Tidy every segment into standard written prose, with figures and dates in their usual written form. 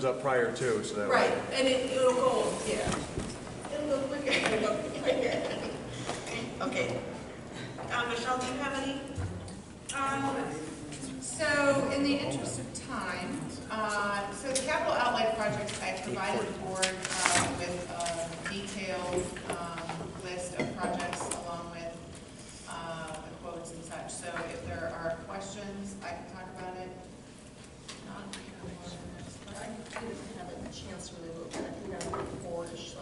comes up prior to, so that Right, and it'll go, yeah. It'll go quicker. It'll go quicker. Okay. Michelle, do you have any? So in the interest of time, so the capital outlay projects, I provided the board with a detailed list of projects along with the quotes and such. So if there are questions, I can talk about it. Not, I didn't have a chance to really look at it. I think I'm four-ish, so I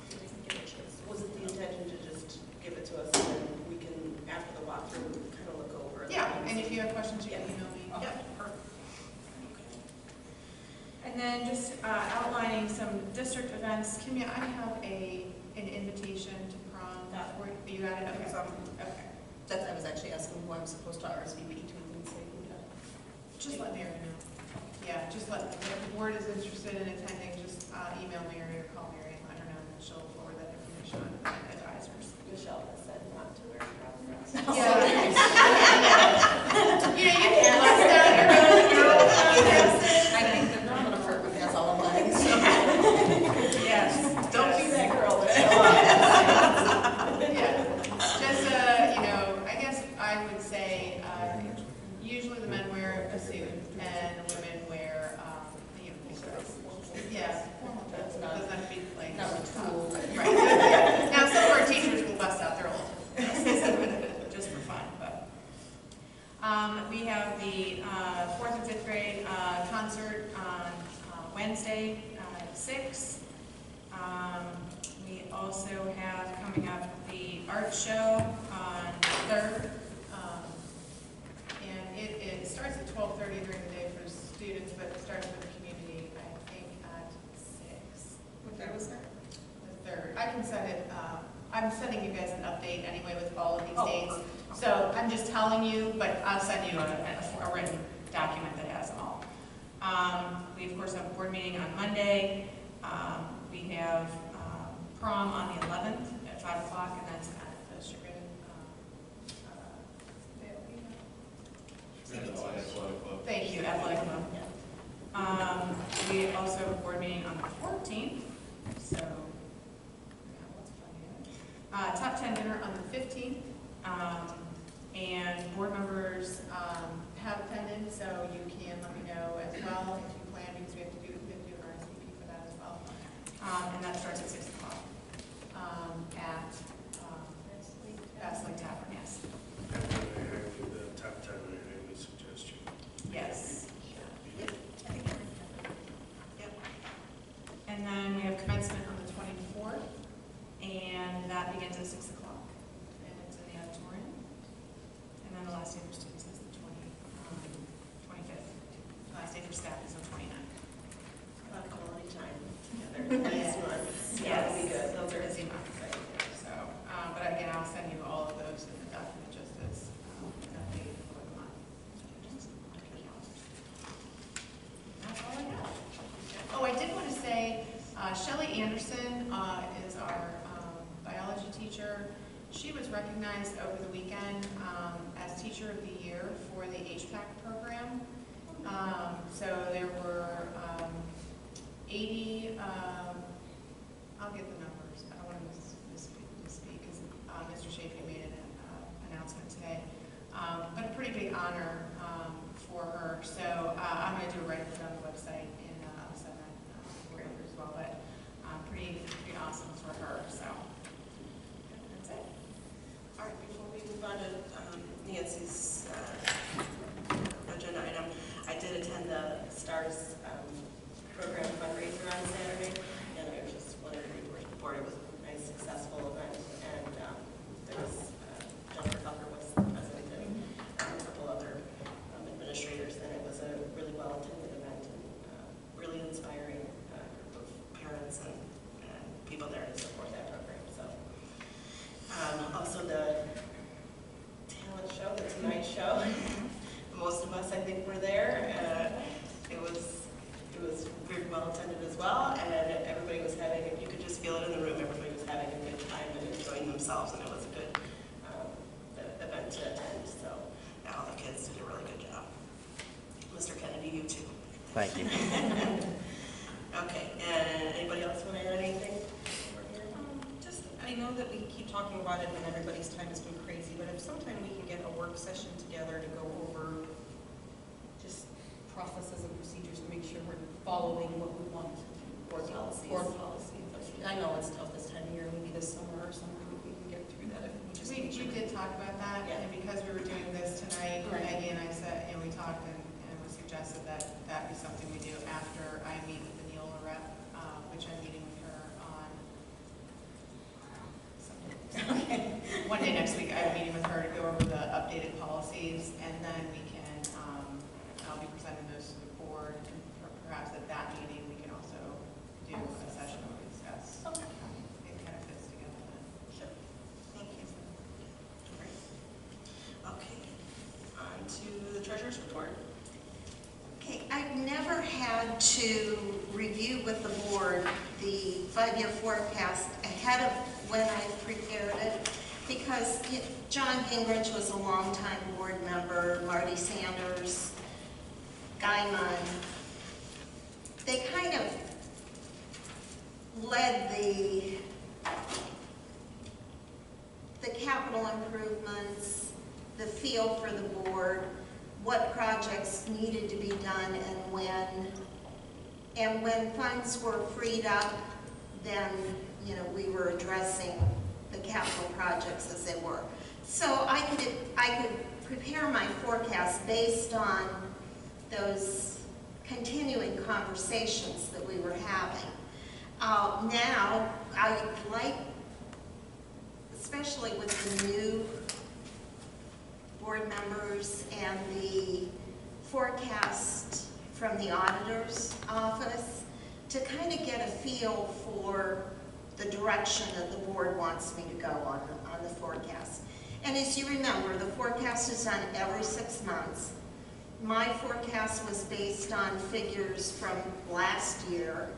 didn't get a chance. Was it the intention to just give it to us and then we can, after the walkthrough, kind of look over it? yeah, and if you have questions, you can email me. Yep, perfect. And then just outlining some district events. Kimya, I have an invitation to prom. You got it? Okay. Okay. That's, I was actually asking who I'm supposed to RSVP to and say who to. Just let Mary know. Yeah, just let, if the board is interested in attending, just email Mary or call Mary and let her know, and she'll forward that information on to the advisors. Michelle has said not to wear problems. Yeah. You know, you can bust out your own I think the normal department has all of mine, so. yes. Don't be that girl. Yeah. Just, you know, I guess I would say, usually the men wear a suit and the women wear the uniform dress. Yeah. That's not, doesn't have to be like not a tool. right. Now some of our teachers will bust out their old dresses just for fun, but we have the 4th and 5th grade concert on Wednesday at 6. We also have coming up the art show on the 3rd. And it starts at 12:30 during the day for students, but it starts with the community, I think, at 6. What day was that? The 3rd. I can send it, I'm sending you guys an update anyway with all of these dates. Perfect. So I'm just telling you, but I'll send you a written document that has them all. We of course have a board meeting on Monday. We have prom on the 11th at 5 o'clock, and that's at the Sugar. Thank you, Athletic Club. Yeah. We also have a board meeting on the 14th, so we got lots of fun here. Top 10 dinner on the 15th, and board members have attended, so you can let me know as well if you plan, because we have to do an RSVP for that as well. And that starts at 6 o'clock at Basley Tavern, yes. The top 10, any suggestion? Yes. Yep. And then we have commencement on the 24th, and that begins at 6 o'clock, and it's in the auditorium. And then the last day for students is the 25th. The last day for staff is the 29th. A lot of quality time together. Yes. Yeah, that'll be good. Those are busy months. So, but again, I'll send you all of those in the document just as an update for the month. That's all I got. Oh, I did want to say, Shelley Anderson is our biology teacher. She was recognized over the weekend as Teacher of the Year for the HPAC program. So there were 80, I'll get the numbers. I don't want to misspeak because Mr. Shafee made an announcement today. But a pretty big honor for her. So I'm going to do a write-up on the website and I'll send that for you as well. But pretty awesome for her. So that's it. All right, before we move on to Nancy's agenda item, I did attend the STARS program fundraiser on Saturday, and I just wanted to report it was a nice, successful event, and there was, Dr. Tucker was present, and a couple other administrators, and it was a really well-attended event, and really inspiring group of parents and people there to support that program. So, also the talent show, the Tonight Show, most of us, I think, were there. It was very well attended as well, and everybody was having, you could just feel it in the room, everybody was having a good time and enjoying themselves, and it was a good event to attend, so all the kids did a really good job. Mr. Kennedy, you too. Thank you. we keep talking about it and everybody's time has been crazy, but if sometime we can get a work session together to go over just processes and procedures to make sure we're following what we want. Board policies. Board policy. I know it's tough this time of year, maybe this summer or something, we can get through that if we just. We did talk about that, Yeah. and because we were doing this tonight, Right. Maggie and I said, and we talked, and we suggested that that be something we do after I meet with the Neola rep, which I'm meeting with her on one day next week. I'm meeting with her to go over the updated policies, and then we can, I'll be presenting those to the board, and perhaps at that meeting, we can also do a session where we discuss. Okay. It kind of fits together then. Sure. Thank you. Great. Okay, on to the treasurer's report. Okay, I've never had to review with the board the 5-year forecast ahead of when I prepared it, because John Gingrich was a longtime board member, Marty Sanders, Guy Munn. They kind of led the capital improvements, the feel for the board, what projects needed to be done and when. And when funds were freed up, then, we were addressing the capital projects as they were. So I could prepare my forecast based on those continuing conversations that we were having. Now, I would like, especially with the new board members and the forecast from the auditor's office, to kind of get a feel for the direction that the board wants me to go on the forecast. And as you remember, the forecast is done every 6 months. My forecast was based on figures from last year.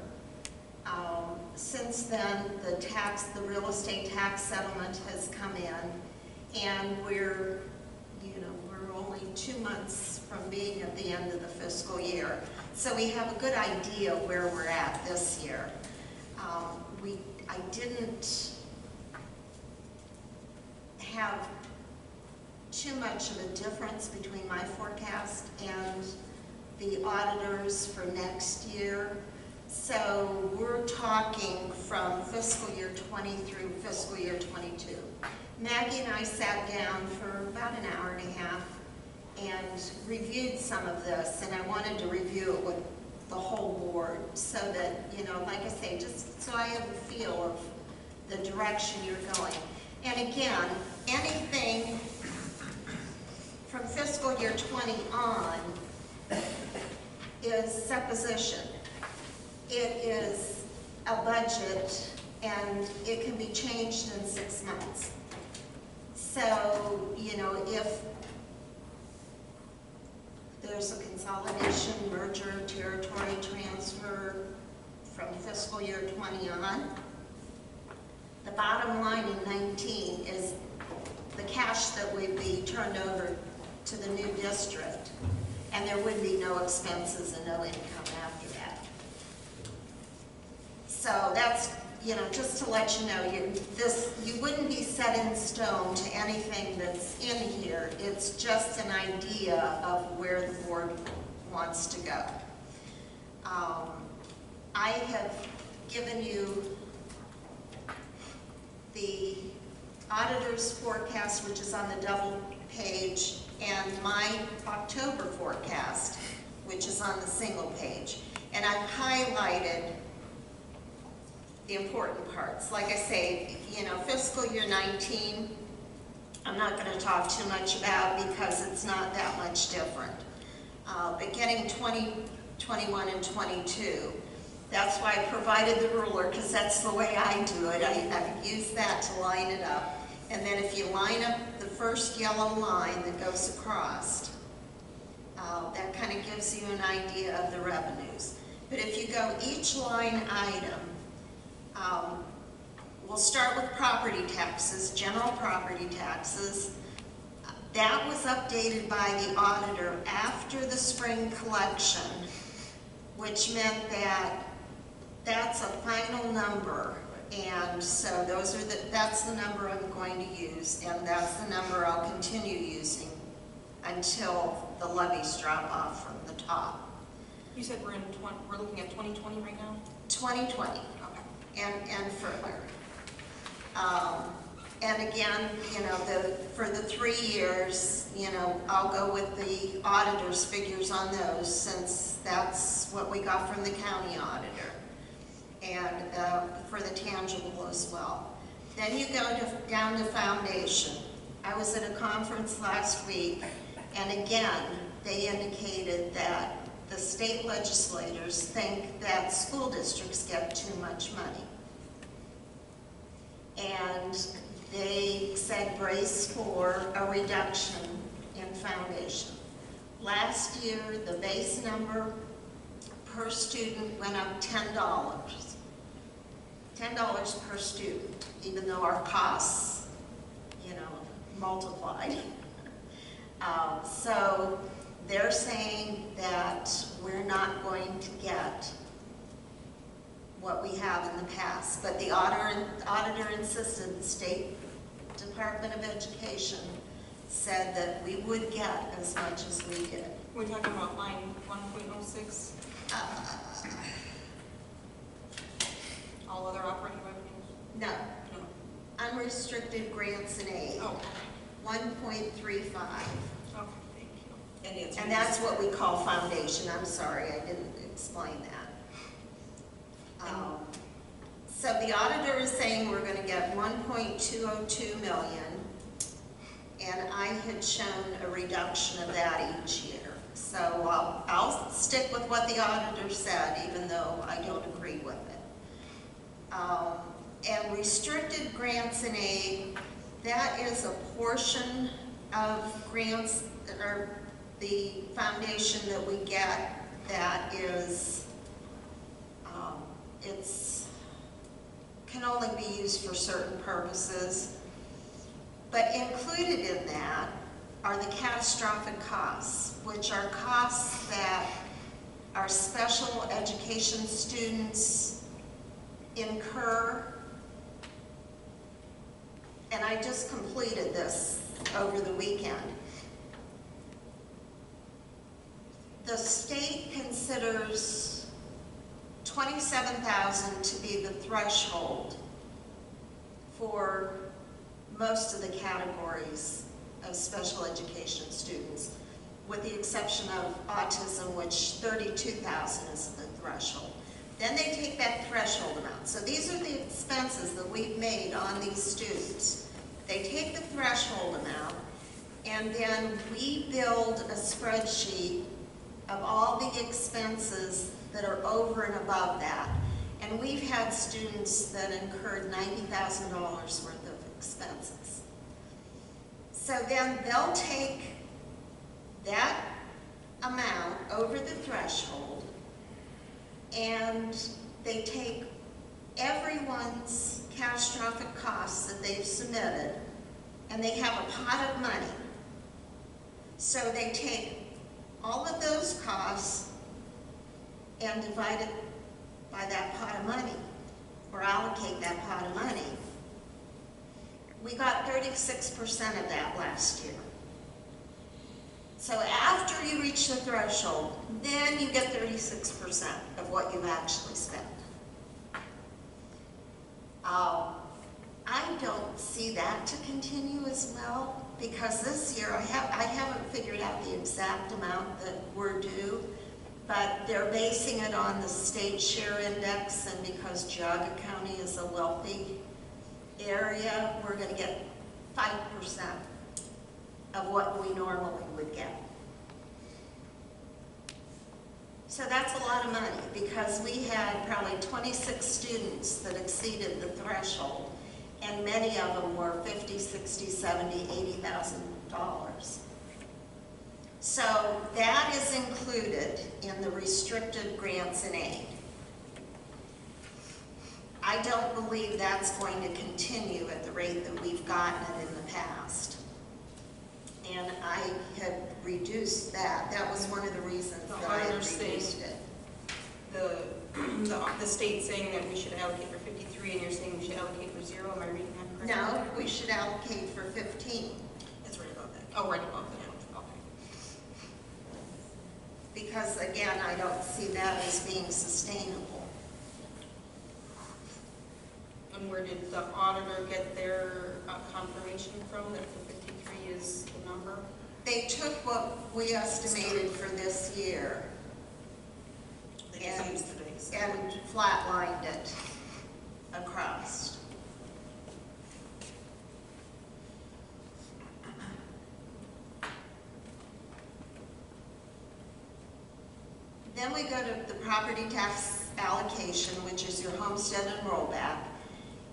Since then, the real estate tax settlement has come in, and we're only 2 months from being at the end of the fiscal year. So we have a good idea where we're at this year. I didn't have too much of a difference between my forecast and the auditors for next year. So we're talking from fiscal year 20 through fiscal year 22. Maggie and I sat down for about an hour and a half and reviewed some of this, and I wanted to review it with the whole board so that, like I say, just so I have a feel of the direction you're going. And again, anything from fiscal year 20 on is supposition. It is a budget, and it can be changed in 6 months. So, if there's a consolidation, merger, territory transfer from fiscal year 20 on, the bottom line in 19 is the cash that would be turned over to the new district, and there would be no expenses and no income after that. So that's, just to let you know, you wouldn't be set in stone to anything that's in here. It's just an idea of where the board wants to go. I have given you the auditor's forecast, which is on the double page, and my October forecast, which is on the single page. And I've highlighted the important parts. Like I say, fiscal year 19, I'm not going to talk too much about because it's not that much different. But getting 20, 21, and 22, that's why I provided the ruler, because that's the way I do it. I've used that to line it up. And then if you line up the first yellow line that goes across, that kind of gives you an idea of the revenues. But if you go each line item, we'll start with property taxes, general property taxes. That was updated by the auditor after the spring collection, which meant that that's a final number, And so that's the number I'm going to use, and that's the number I'll continue using until the levies drop off from the top. You said we're looking at 2020 right now? 2020 Okay. and further. And again, you know, for the 3 years, you know, I'll go with the auditor's figures on those, since that's what we got from the county auditor, and for the tangible as well. Then you go down to foundation. I was at a conference last week, and again, they indicated that the state legislators think that school districts get too much money. And they said brace for a reduction in foundation. Last year, the base number per student went up $10. $10 per student, even though our costs, you know, multiplied. So they're saying that we're not going to get what we have in the past, but the auditor insisted, the State Department of Education said that we would get as much as we did. We're talking about line 1.06, all other operating revenues? No, No. unrestricted grants and aid, Oh, 1.35. okay, thank you. And that's what we call foundation. I'm sorry, I didn't explain that. So the auditor is saying we're going to get 1.202 million, and I had shown a reduction of that each year. So I'll stick with what the auditor said, even though I don't agree with it. And restricted grants and aid, that is a portion of grants, or the foundation that we get, that is, can only be used for certain purposes. But included in that are the catastrophic costs, which are costs that our special education students incur. And I just completed this over the weekend. The state considers $27,000 to be the threshold for most of the categories of special education students, with the exception of autism, which 32,000 is the threshold. Then they take that threshold amount. So these are the expenses that we've made on these students. They take the threshold amount, and then we build a spreadsheet of all the expenses that are over and above that. And we've had students that incurred $90,000 worth of expenses. So then they'll take that amount over the threshold, and they take everyone's catastrophic costs that they've submitted, and they have a pot of money. So they take all of those costs and divide it by that pot of money, or allocate that pot of money. We got 36% of that last year. So after you reach the threshold, then you get 36% of what you've actually spent. I don't see that to continue as well, because this year I haven't figured out the exact amount that we're due, but they're basing it on the state share index, and because Geauga County is a wealthy area, we're going to get 5% of what we normally would get. So that's a lot of money, because we had probably 26 students that exceeded the threshold, and many of them were $50,000, $60,000, $70,000, $80,000. So that is included in the restricted grants and aid. I don't believe that's going to continue at the rate that we've gotten it in the past. And I had reduced that. That was one of the reasons that I had reduced it. The the state saying that we should allocate for 53, and you're saying we should allocate for 0, am I reading that correctly? No, we should allocate for 15, It's right above that. Oh, right above that, okay. because again, I don't see that as being sustainable. And where did the auditor get their confirmation from, that the 53 is the number? They took what we estimated for this year They just used today's. and flatlined it across. Then we go to the property tax allocation, which is your homestead and rollback.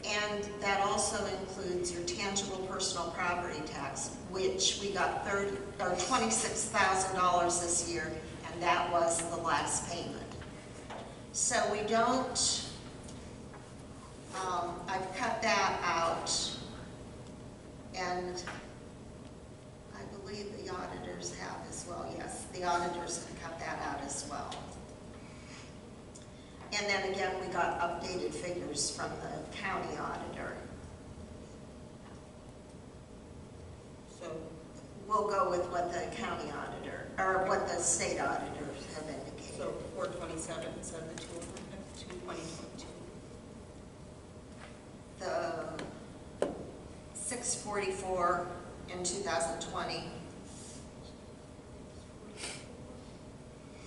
And that also includes your tangible personal property tax, which we got $26,000 this year, and that was the last payment. So we don't, I've cut that out, and I believe the auditors have as well. Yes, the auditors have cut that out as well. And then again, we got updated figures from the county auditor. So, We'll go with what the county auditor, or what the state auditors have indicated. so 427 instead of the 222. The 644 in 2020.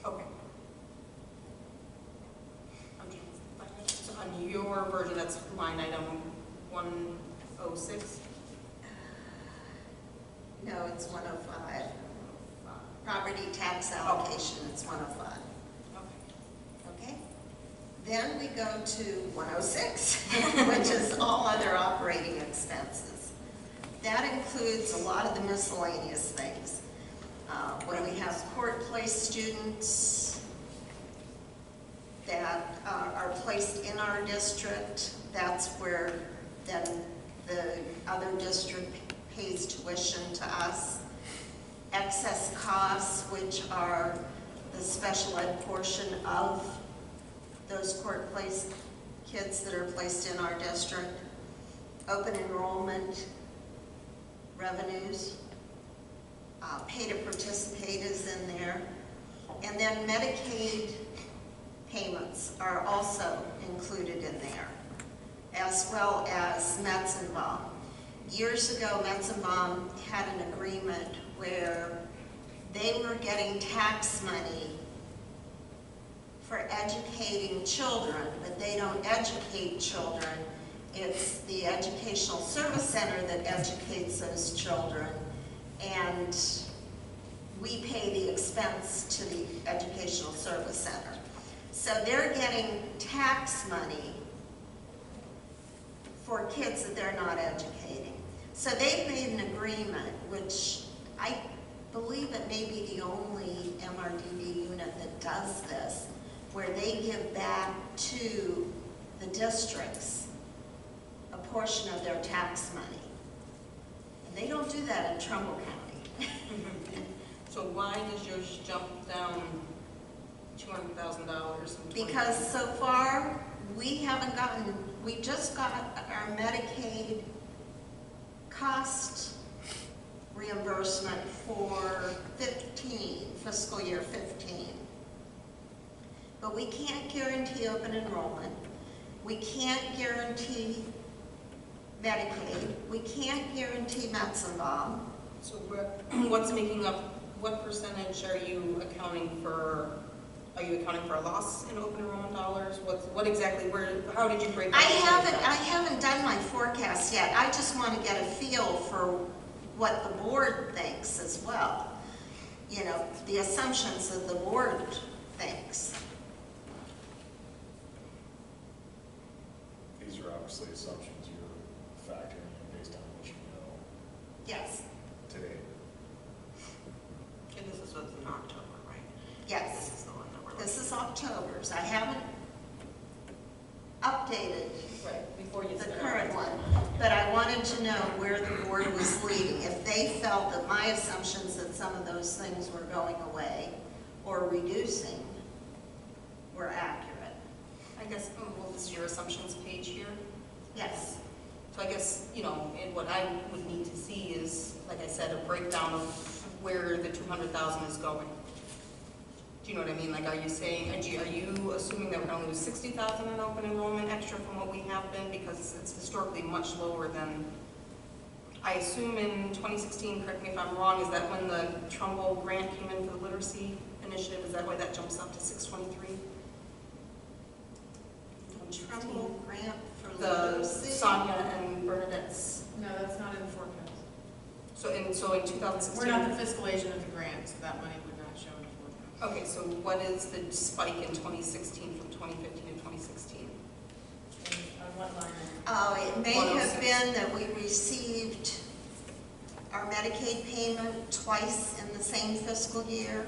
Okay. I'm trying to find it. So on your version, that's line item 106? No, it's 105. Property tax allocation, it's 105. Okay. Okay? Then we go to 106, which is all other operating expenses. That includes a lot of the miscellaneous things. When we have court-placed students that are placed in our district, that's where then the other district pays tuition to us. Excess costs, which are the special ed portion of those court-placed kids that are placed in our district. Open enrollment revenues. Pay to participate is in there. And then Medicaid payments are also included in there, as well as Metzenbaum. Years ago, Metzenbaum had an agreement where they were getting tax money for educating children, but they don't educate children. It's the Educational Service Center that educates those children, and we pay the expense to the Educational Service Center. So they're getting tax money for kids that they're not educating. So they've made an agreement, which I believe it may be the only MRDD unit that does this, where they give back to the districts a portion of their tax money. And they don't do that in Trumbull County. So why does yours jump down $200,000? Because so far, we haven't gotten, we just got our Medicaid cost reimbursement for 15, fiscal year 15. But we can't guarantee open enrollment. We can't guarantee Medicaid. We can't guarantee Metzenbaum. So what's making up, what percentage are you accounting for? Are you accounting for a loss in open enrollment dollars? What exactly, how did you break that? I haven't done my forecast yet. I just want to get a feel for what the board thinks as well. You know, the assumptions that the board thinks. These are obviously assumptions you're factoring in based on what you know Yes, today. And this is what's in October, right? yes. This is the one that we're This is October's. I haven't updated right before you the start. current one, but I wanted to know where the board was leading. If they felt that my assumptions that some of those things were going away or reducing were accurate. I guess, well, this is your assumptions page here. Yes. So I guess, and what I would need to see is, like I said, a breakdown of where the 200,000 is going. Do you know what I mean? Like, are you saying, are you assuming that we're going to lose 60,000 in open enrollment extra from what we have been? Because it's historically much lower than, I assume in 2016, correct me if I'm wrong, is that when the Trumbull grant came in for the literacy initiative? Is that why that jumps up to 623? Trumbull grant for The literacy. Sonia and Bernadette's. No, that's not in the forecast. So in 2016. We're not the fiscal agent of the grant, so that money would not show in the forecast. Okay, so what is the spike in 2016 from 2015 to 2016? On what line? It may 106. have been that we received our Medicaid payment twice in the same fiscal year.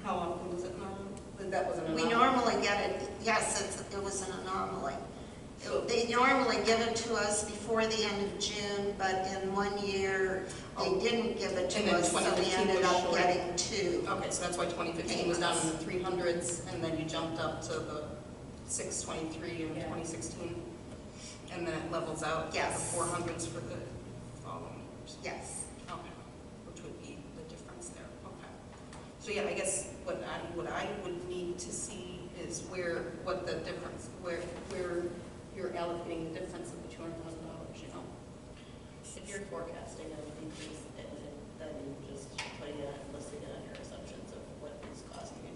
How often was it normally? That was an We anomaly. normally get it, yes, it was an anomaly. So- They normally give it to us before the end of June, but in one year, they didn't give it And to then us, so we 2015 ended was up short. getting two. Okay, so that's why 2015 was down in the 300s, and then you jumped up to the 623 in 2016, and then it levels out to the Yes. 400s for the following years. Yes. Okay, which would be the difference there. Okay. So yeah, I guess what I would need to see is what the difference, where you're allocating the difference of the $200,000, If you're forecasting a decrease in it, then you just putting it, listing it on your assumptions of what is costing you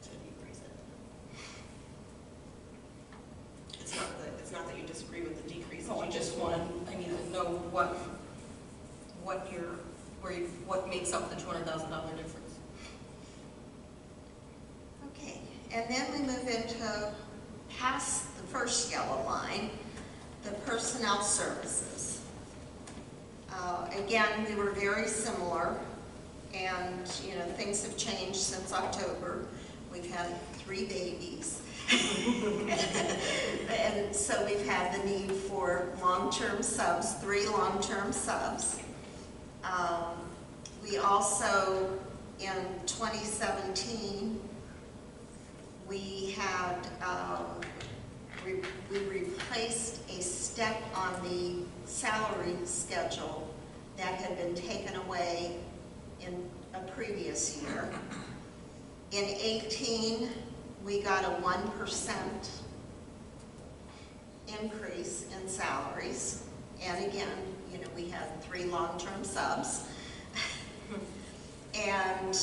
to decrease it. It's not that you disagree with the decreases, Oh, you just want to, I need to know what makes up the $200,000 difference. Okay, and then we move into past the first yellow line, the personnel services. Again, we were very similar, and things have changed since October. We've had 3 babies. And so we've had the need for long-term subs, 3 long-term subs. We also, in 2017, we had, we replaced a step on the salary schedule that had been taken away in a previous year. In 18, we got a 1% increase in salaries. And again, we had 3 long-term subs. And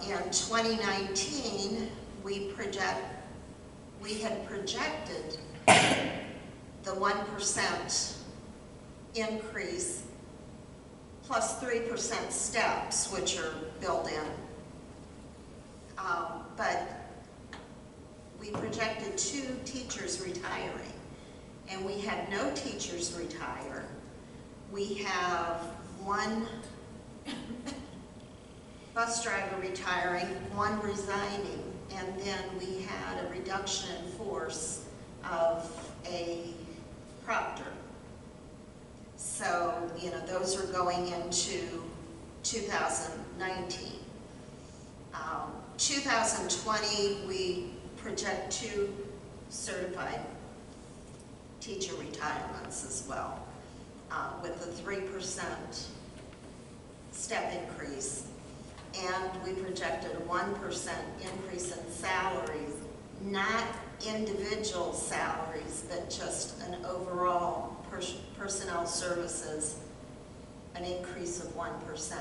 in 2019, we had projected the 1% increase plus 3% steps, which are built in. But we projected 2 teachers retiring, and we had no teachers retire. We have 1 bus driver retiring, 1 resigning, and then we had a reduction in force of a proctor. So, those are going into 2019. 2020, we project 2 certified teacher retirements as well, with a 3% step increase. And we projected a 1% increase in salaries, not individual salaries, but just an overall personnel services, an increase of 1%.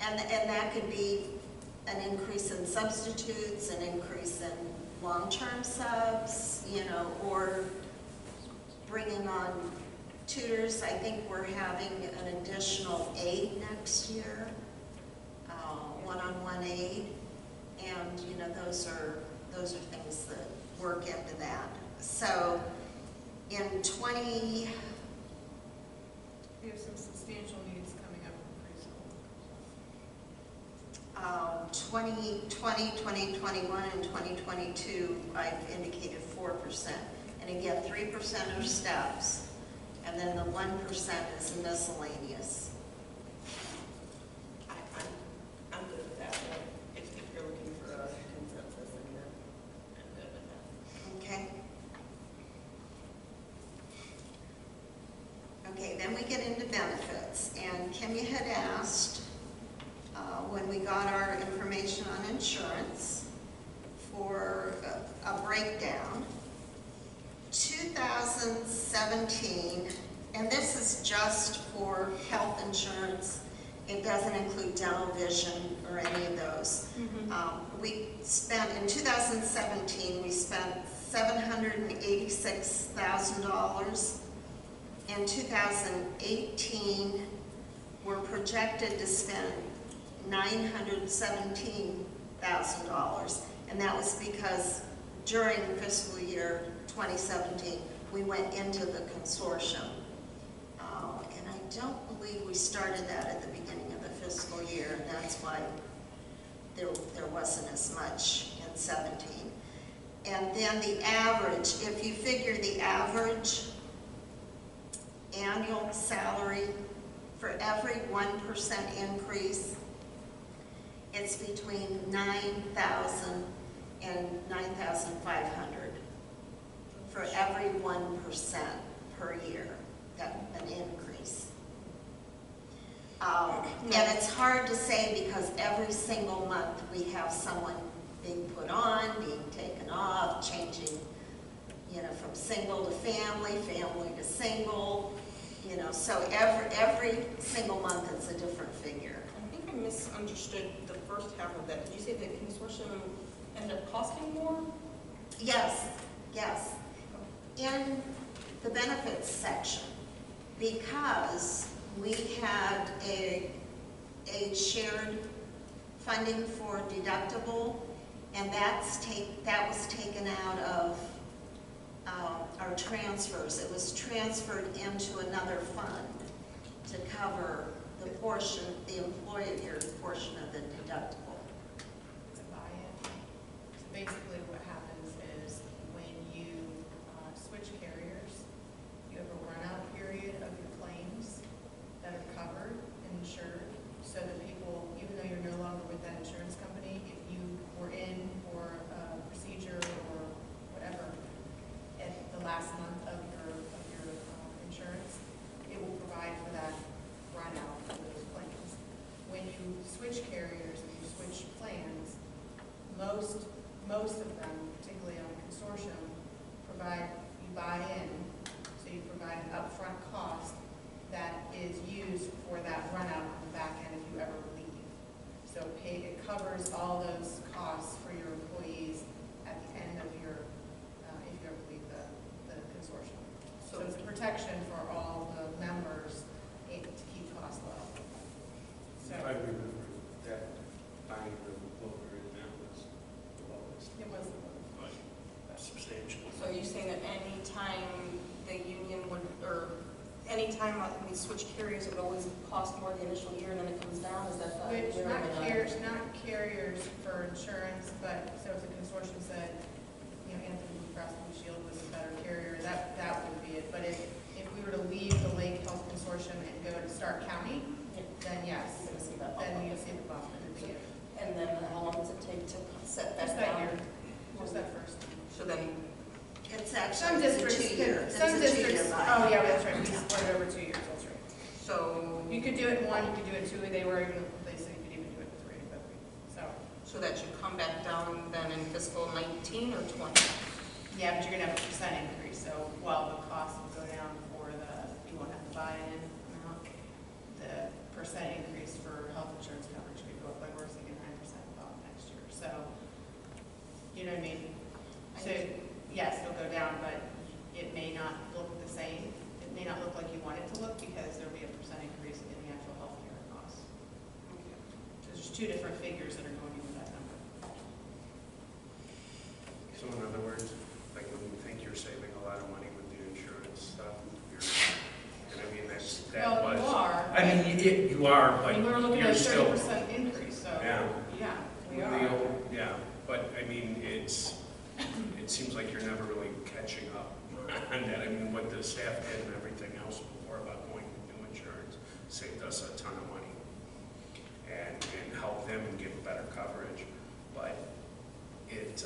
And that could be an increase in substitutes, an increase in long-term subs, or bringing on tutors. I think we're having an additional aide next year. One-on-one aid, and those are things that work into that. So in We have some substantial needs coming up in preschool. 2020, 2021, and 2022, I've indicated 4%. And again, 3% are steps, and then the 1% is miscellaneous. I'm good with that. If you're looking for a consensus, then I'm good with that. Okay? Okay, then we get into benefits, and Kimmy had asked, when we got our information on insurance, for a breakdown. 2017, and this is just for health insurance, it doesn't include dental, vision, or any of those. We spent, in 2017, we spent $786,000. In 2018, we're projected to spend $917,000, and that was because during fiscal year 2017, we went into the consortium. And I don't believe we started that at the beginning of the fiscal year, and that's why there wasn't as much in 17. And then the average, if you figure the average annual salary for every 1% increase, it's between $9,000 and $9,500 for every 1% per year, an increase. And it's hard to say because every single month we have someone being put on, being taken off, changing, from single to family, family to single, so every single month it's a different figure. I think I misunderstood the first half of that. Did you say the consortium ended up costing more? Yes, yes. In the benefits section, because we had a shared funding for deductible, and that was taken out of our transfers. It was transferred into another fund to cover the portion, the employer's portion of the deductible. It's a buy-in. So basically what happens is when you switch carriers, you have a run-out period of your claims that are covered and insured, so that people, even though you're no longer with that insurance company, if you were in for a procedure or whatever at the last month of your insurance, it will provide for that run-out of those claims. When you switch carriers and you switch plans, most of them, particularly on consortium, you buy in, so you provide an upfront cost that is used for that run-out on the back end if you ever leave. So it covers all those costs for your employees at the end of your, if you ever leave the consortium. So it's a protection for all the members to keep costs low. So I remember that buying the what we're in now was the lowest, it was, but substantial. So are you saying that any time the union would, or any time we switch carriers, it would always cost more the initial year and then it comes down? Is that the which, idea? not carriers for insurance, but so if the consortium said, Anthony Blue Cross Blue Shield was a better carrier, that would be it. But if we were to leave the Lake Health Consortium and go to Stark County, then yes, You're gonna see that then bump you up. see the bump in the beginning. And then how long does it take to set that Just that down? year, just that first. So then, It's Some actually a districts, 2-year. some It's a 2-year districts, buy. oh yeah, that's right, we split it over 2 years, that's right. so. You could do it in 1, you could do it 2, they said you could even do it in 3, but So that should come back down then in fiscal 19 or 20? yeah, but you're gonna have a percent increase, so while the cost will go down for you won't have to buy in amount, the percent increase for health insurance coverage could go up, like we're thinking 9% about next year, so, you know what I mean? So, yes, it'll go down, but it may not look the same, it may not look like you want it to look, because there'll be a percent increase in the actual healthcare costs. So there's 2 different figures that are going into that number. So in other words, like when you think you're saving a lot of money with the insurance stuff, and I mean, that Well, was. you are. I mean, you are, but And we were looking you're at a still. 30% increase, so, Yeah. yeah, we The are. old- Yeah, but I mean, it seems like you're never really catching up on that. I mean, what the staff did and everything else before about going to new insurance saved us a ton of money and helped them and give better coverage. But it,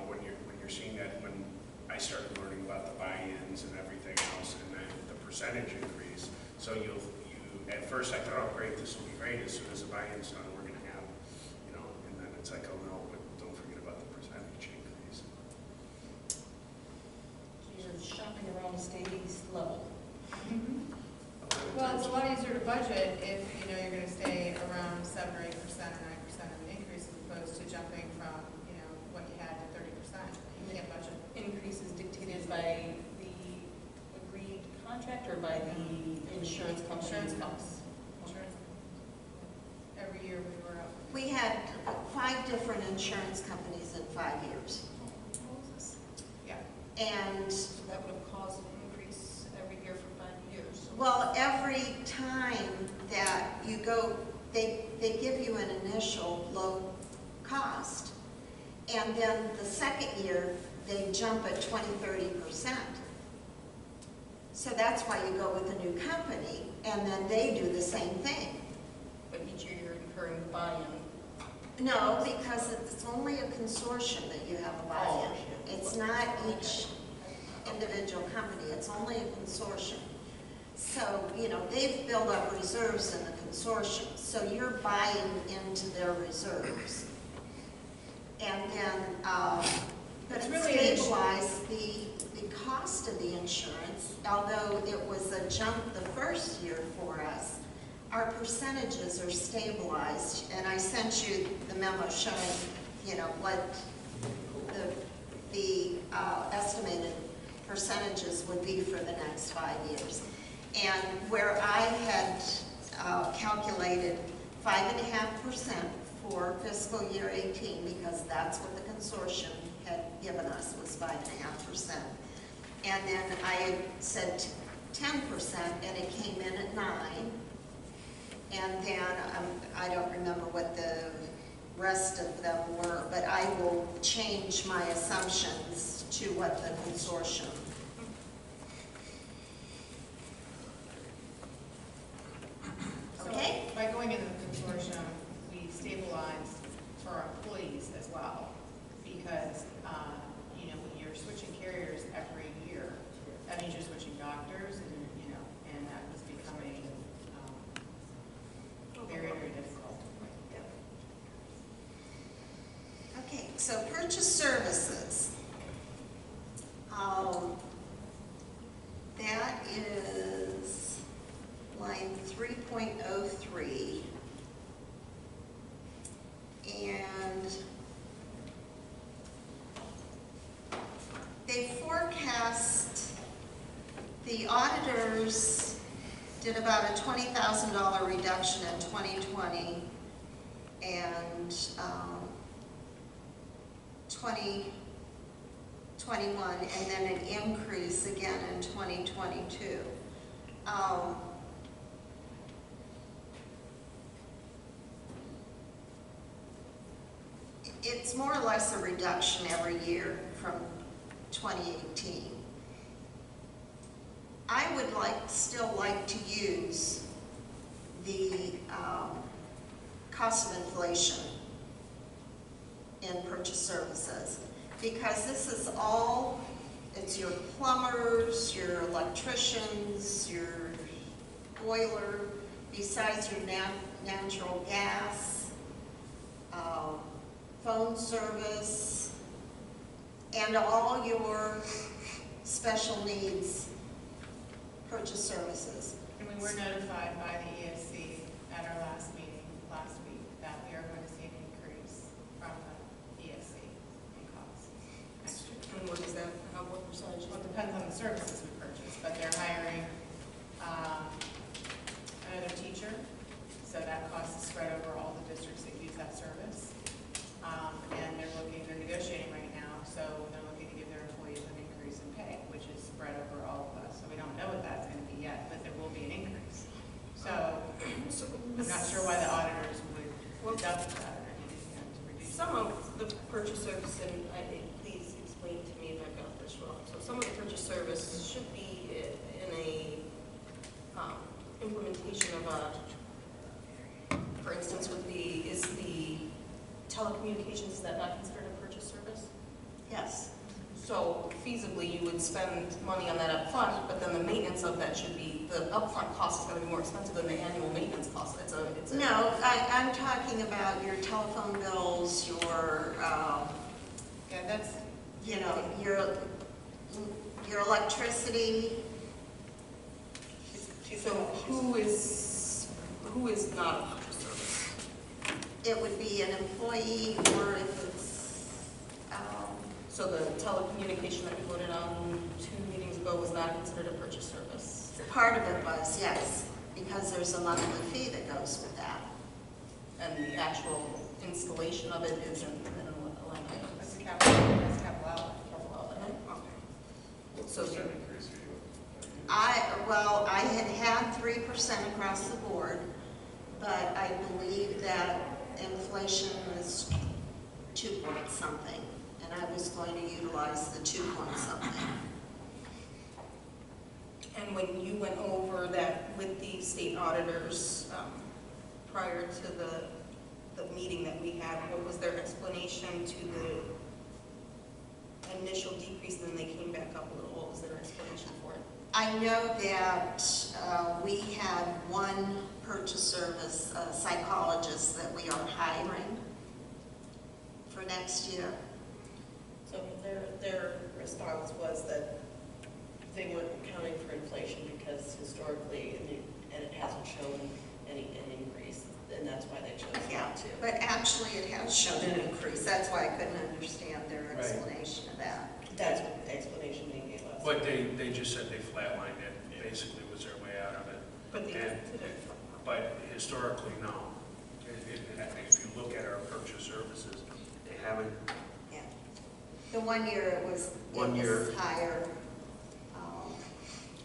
when you're seeing that, when I started learning about the buy-ins and everything else, and then the percentage increase. So at first I thought, oh great, this will be great, as soon as the buy-in's done, we're gonna have, and then it's like, oh no, but don't forget about the percentage increase. You're shopping around a steady level. Well, it's a lot easier to budget if you know you're going to stay around 7 or 8% or 9% of an increase as opposed to jumping from what you had to 30%. You can't budget. Increase is dictated by the agreed contract or by the insurance company? Insurance costs. Insurance. Every year we were up. We had 5 different insurance companies in 5 years. Yeah. And, So that would have caused an increase every year for 5 years. well, every time that you go, they give you an initial low cost. And then the second year, they jump at 20–30%. So that's why you go with a new company, and then they do the same thing. But each year you're incurring buy-in. No, because it's only a consortium that you have a buy-in. It's not each individual company, it's only a consortium. So, they've built up reserves in the consortium, so you're buying into their reserves. And then, but It's it really stabilized the cost of the insurance, although it was a jump the first year for us. Our percentages are stabilized, and I sent you the memo showing, what the estimated percentages would be for the next 5 years. And where I had calculated 5.5% for fiscal year 18, because that's what the consortium had given us, was 5.5%. And then I had said 10%, and it came in at 9%. And then I don't remember what the rest of them were, but I will change my assumptions to what the consortium. Okay? So by going into the consortium, we stabilized for our employees as well, because when you're switching carriers every year, that means you're switching doctors, and that was becoming very, very difficult. Okay, so purchase services. That is line 3.03. And they forecast, the auditors did about a $20,000 reduction in 2020 and 2021, and then an increase again in 2022. It's more or less a reduction every year from 2018. I would still like to use the cost of inflation in purchase services, because this is all, it's your plumbers, your electricians, your boiler, besides your natural gas, phone service, and all your special needs purchase services. And we were notified by the ESC at our last meeting last week that we are going to see an increase from the ESC in costs next year. And what is that? What percentage? Well, it depends on the services we purchase, but they're hiring another teacher, so that cost is spread over all the districts that use that service. And they're negotiating right now, so they're looking to give their employees an increase in pay, which is spread over all of us. So we don't know what that's going to be yet, but there will be an increase. So I'm not sure why the auditors would deduct that or anything to reduce. Some of the purchase service, and please explain to me if I've got this wrong. So some of the purchase service should be in a implementation of for instance, is the telecommunications, is that not considered a purchase service? Yes. So feasibly, you would can spend money on that up front, but then the maintenance of that should be, the upfront cost is gonna be more expensive than the annual maintenance cost. It's a. No, I'm talking about your telephone bills, your, Yeah, that's, you know, your electricity. So who is not a purchase service? It would be an employee, or if it's, So the telecommunication that we voted on 2 meetings ago was not considered a purchase service? part of it was, yes, because there's a monthly fee that goes with that. And the actual installation of it isn't in a line item? that's a capital outlay. So Percent increase for you. I had 3% across the board, but I believe that inflation was 2 point something, and I was going to utilize the 2 point something. And when you went over that with the state auditors prior to the meeting that we had, what was their explanation to the initial decrease, and then they came back up a little? What was their explanation for it? I know that we had one purchase service psychologist that we are hiring for next year. So their response was that they weren't accounting for inflation because historically, and it hasn't shown an increase, and that's why they chose Yeah, not to. but actually it has shown an increase. That's why I couldn't understand their explanation of that. That's what the explanation they gave us. But they just said they flatlined it, basically was their way out of it. But they And- did it. But historically, no. If you look at our purchase services, they haven't, Yeah. The 1 year it was 1 year. higher.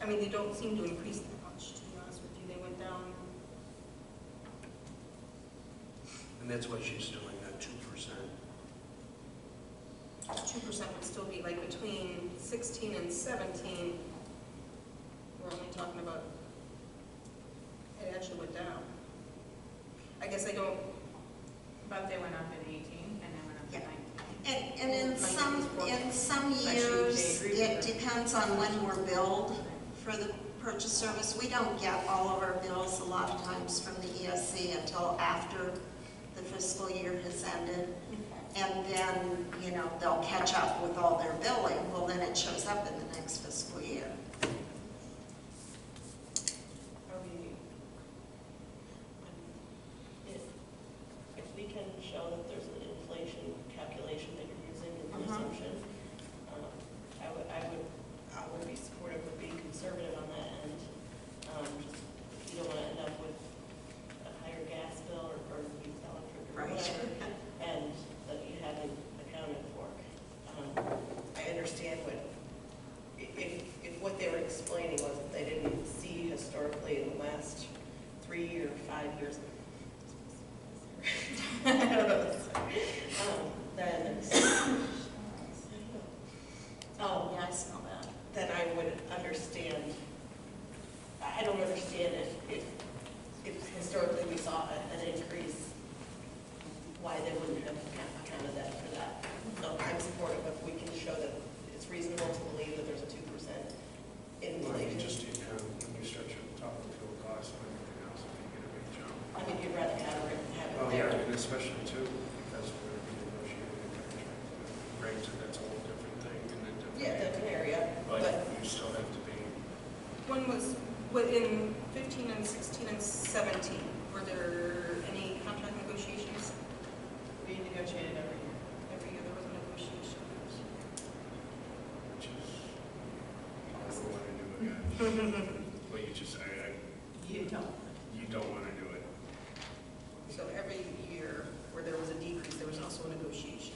I mean, they don't seem to increase that much, to be honest with you. They went down. and that's what she's doing, at 2%. 2% would still be like between 16 and 17. We're only talking about, it actually went down. I guess I don't, But they went up in 18 and then went up in Yeah. 19. And in some years, it depends on when we're billed for the purchase service. We don't get all of our bills a lot of times from the ESC until after the fiscal year has ended. And then, you know, they'll catch up with all their billing. Well, then it shows up in the next fiscal year. are we, If we can show that there's an inflation calculation that you're using in the Uh-huh. assumption, I would be supportive of being conservative on that end. Just, you don't want to end up with a higher gas bill or used electric or Right. whatever, and that you haven't accounted for. I understand if what they were explaining was that they didn't see historically in the last 3 or 5 years, then, yeah, I smell that. then I would understand. I don't understand if historically we saw an increase, why they wouldn't have accounted that for that. So I'm supportive if we can show that it's reasonable to believe that there's a 2% Well, you inflation. just, when you start talking fuel costs and everything else, I think you get a big jump. I mean, you'd rather have it Oh, there. yeah, and especially too, because we're negotiating a contract with rates, and that's a whole different thing, and a different. Yeah, different area, But but you still have to be, When was, in 15 and 16 and 17, were there any contract negotiations? We negotiated every year. Every year there was a negotiation. which is, I don't want to do it. But you just, You don't. you don't want to do it. So every year where there was a decrease, there was also a negotiation.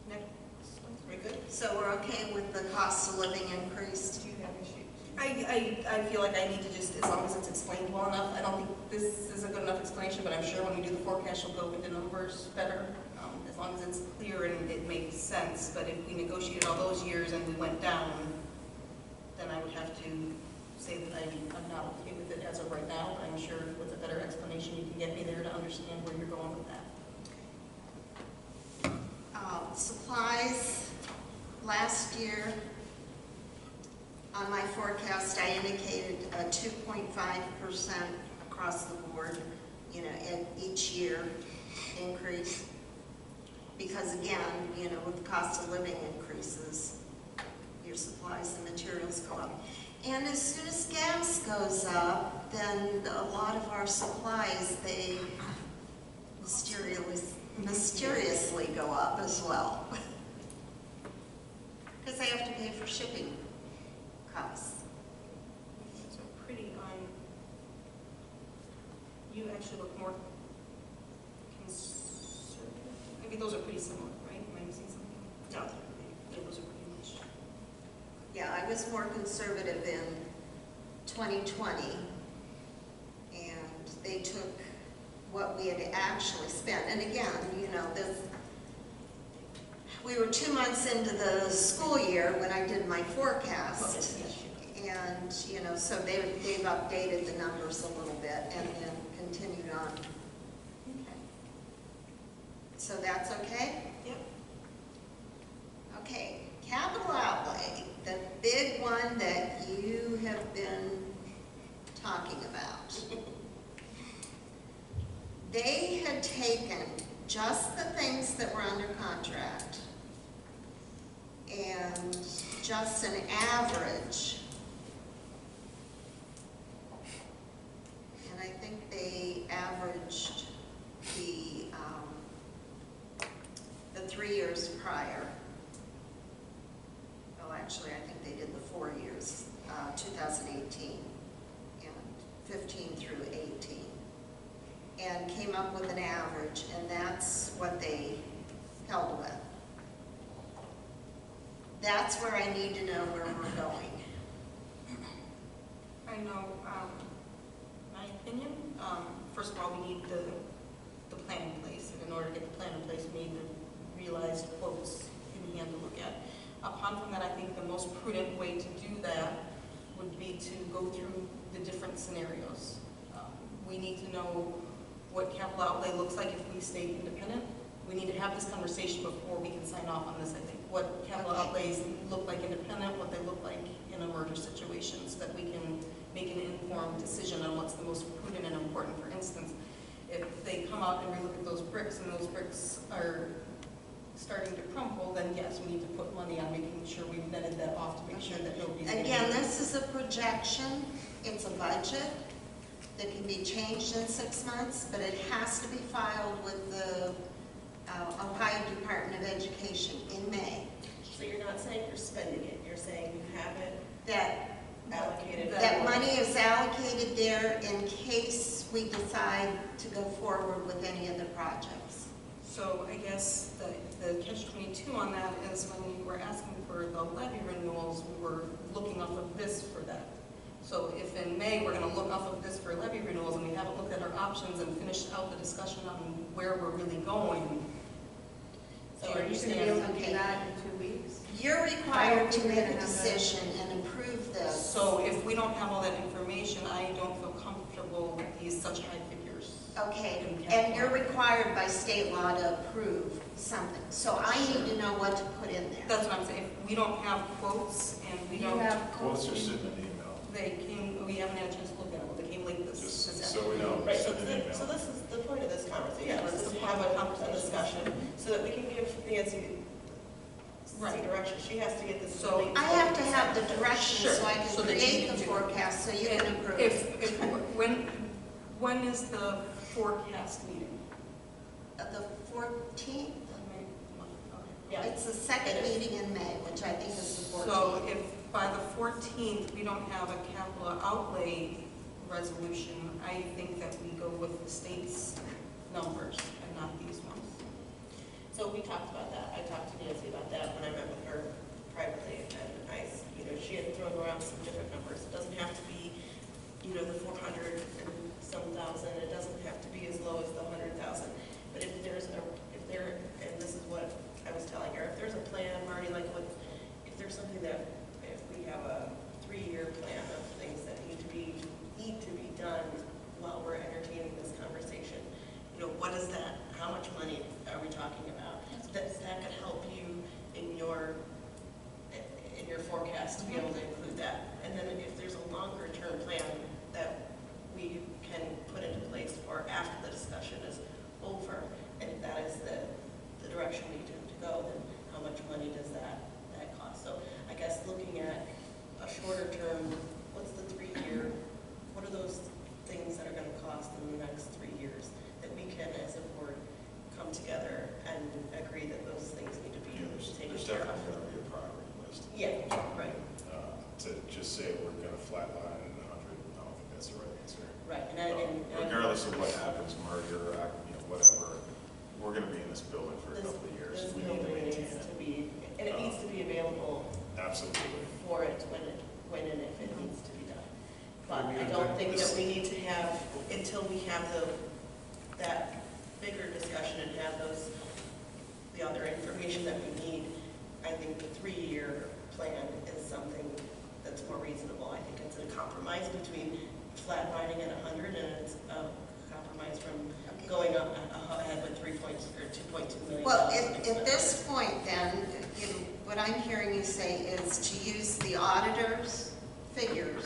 Okay. Next one's very good. So we're okay with the cost of living increase? Do you have issues? I feel like I need to just, as long as it's explained well enough, I don't think this is a good enough explanation, but I'm sure when we do the forecast, you'll go into numbers better, as long as it's clear and it makes sense. But if we negotiated all those years and we went down, then I would have to say that I'm not okay with it as of right now. I'm sure with a better explanation, you can get me there to understand where you're going with that. last year, on my forecast, I indicated a 2.5% across the board, you know, at each year increase. Because again, you know, with the cost of living increases, your supplies and materials go up. And as soon as gas goes up, then a lot of our supplies, they mysteriously go up as well. Because they have to pay for shipping costs. So pretty you actually look more conservative. Maybe those are pretty similar, right? Am I missing something? No, those are pretty much. Yeah, I was more conservative in 2020, and they took what we had actually spent. And again, you know, we were 2 months into the school year when I did my forecast. And, you know, so they've updated the numbers a little bit and then continued on. Okay. So that's okay? Yep. Okay, capital outlay, the big one that you have been talking about. They had taken just the things that were under contract and just an average. And I think they averaged the 3 years prior. Well, actually, I think they did the 4 years, 2018 and 15 through 18. And came up with an average, and that's what they held with. That's where I need to know where we're going. I know, my opinion, first of all, we need the plan in place, and in order to get the plan in place, we need the realized quotes in hand to look at. Upon from that, I think the most prudent way to do that would be to go through the different scenarios. We need to know what capital outlay looks like if we stay independent. We need to have this conversation before we can sign off on this, I think. What capital outlays look like independent, what they look like in a merger situation, so that we can make an informed decision on what's the most prudent and important. For instance, if they come out and we look at those bricks and those bricks are starting to crumble, then yes, we need to put money on making sure we've netted that off to make sure that nobody's getting Again, this is a projection, it's a budget that can be changed in 6 months, but it has to be filed with the Ohio Department of Education in May. So you're not saying you're spending it, you're saying you have it That allocated. that money is allocated there in case we decide to go forward with any of the projects. So I guess the catch-22 on that is when we were asking for the levy renewals, we were looking off of this for that. So if in May we're going to look off of this for levy renewals and we haven't looked at our options and finished out the discussion on where we're really going. So Are are you you going to be saying, able to do that in 2 weeks? You're required to make a decision and approve this. So if we don't have all that information, I don't feel comfortable with these such high figures. Okay, in and capital. you're required by state law to approve something. So I need to know what to put in there. That's what I'm saying. If we don't have quotes and we You don't, have Quotes are sitting in the email, they came, we haven't had a chance to look at them. They came late this just afternoon. so we know, right, so send an email. so this is the point of this conversation, Yeah, is this to is have part a of the discussion, so that we can give Nancy some Right. direction. She has to get this. So- really- I have to have the direction so I So can that you create can the do it. forecast so you can approve. When is the forecast meeting? The 14th, Yeah. it's the second meeting in May, which I think is the 14th. So if by the 14th, we don't have a capital outlay resolution, I think that we go with the state's numbers and not these ones. So we talked about that. I talked to Nancy about that when I met with her privately, and she had thrown around some different numbers. It doesn't have to be, the 400 and some thousand. It doesn't have to be as low as the 100,000. But and this is what I was telling her, if there's a plan, Marty, if there's something that, if we have a 3-year plan of things that need to be done while we're entertaining this conversation, what is that? How much money are we talking about? That could help you in your in your forecast to be able to include that. And then if there's a longer term plan that we can put into place for after the discussion is over, and if that is the direction we need to go, then how much money does that cost? So I guess looking at a shorter term, what's the 3-year, what are those things that are going to cost in the next 3 years that we can, as a board, come together and agree that those things need to be taken There's care of? definitely going to be a priority list. Yeah, right, To just say we're going to flatline at 100, I don't think that's the right answer. right. Regardless of what happens, merger, whatever, we're going to be in this building for a This- couple of years. This We need to building maintain needs it. to be, and it needs to be available Absolutely. for it when and if it needs to be done. But I mean, I don't think this- that we need to have, until we have that bigger discussion and have the other information that we need, I think the 3-year plan is something that's more reasonable. I think it's a compromise between flatlining at 100 and it's a compromise from going up ahead with 2.2 million. Well, at this point then, what I'm hearing you say is to use the auditor's figures,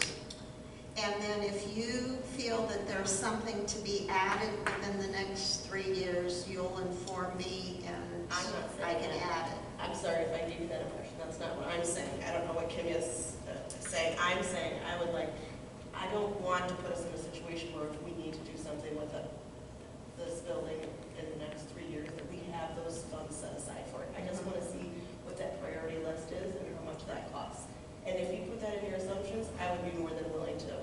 and then if you feel that there's something to be added within the next 3 years, you'll inform me and I'm not I saying can that. add it. I'm sorry if I gave you that impression. That's not what I'm saying. I don't know what Kim is saying. I'm saying I don't want to put us in a situation where we need to do something with this building in the next 3 years, that we have those funds set aside for it. I just want to see what that priority list is and how much that costs. And if you put that in your assumptions, I would be more than willing to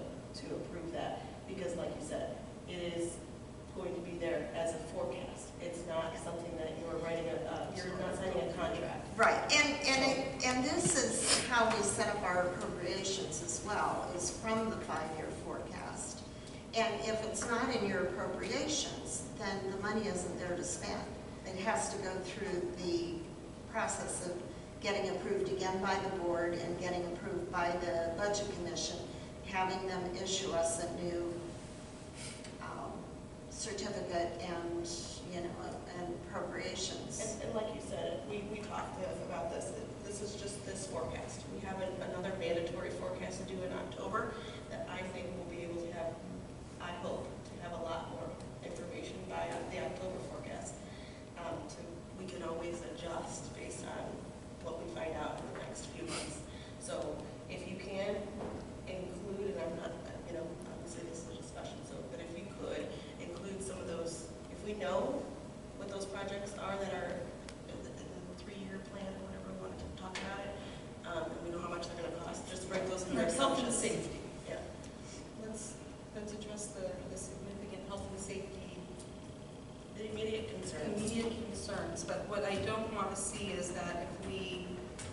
approve that, because like you said, it is going to be there as a forecast. It's not something that you're you're not signing a contract. Right, and this is how we set up our appropriations as well, is from the 5-year forecast. And if it's not in your appropriations, then the money isn't there to spend. It has to go through the process of getting approved again by the board and getting approved by the Budget Commission, having them issue us a new certificate and, and appropriations. And like you said, we talked about this. This is just this forecast. We have another mandatory forecast to do in October that I think we'll be able to have, I hope, to have a lot more information by the October forecast. We can always adjust based on what we find out in the next few months. So if you can include, and I'm not, obviously this is a discussion, but if you could include some of those, if we know what those projects are that are in the 3-year plan or whatever we want to talk about it, and we know how much they're going to cost, just bring those in their Health and assumptions. safety. Yeah. Let's address the significant health and safety The immediate concerns. immediate concerns, but what I don't want to see is that if we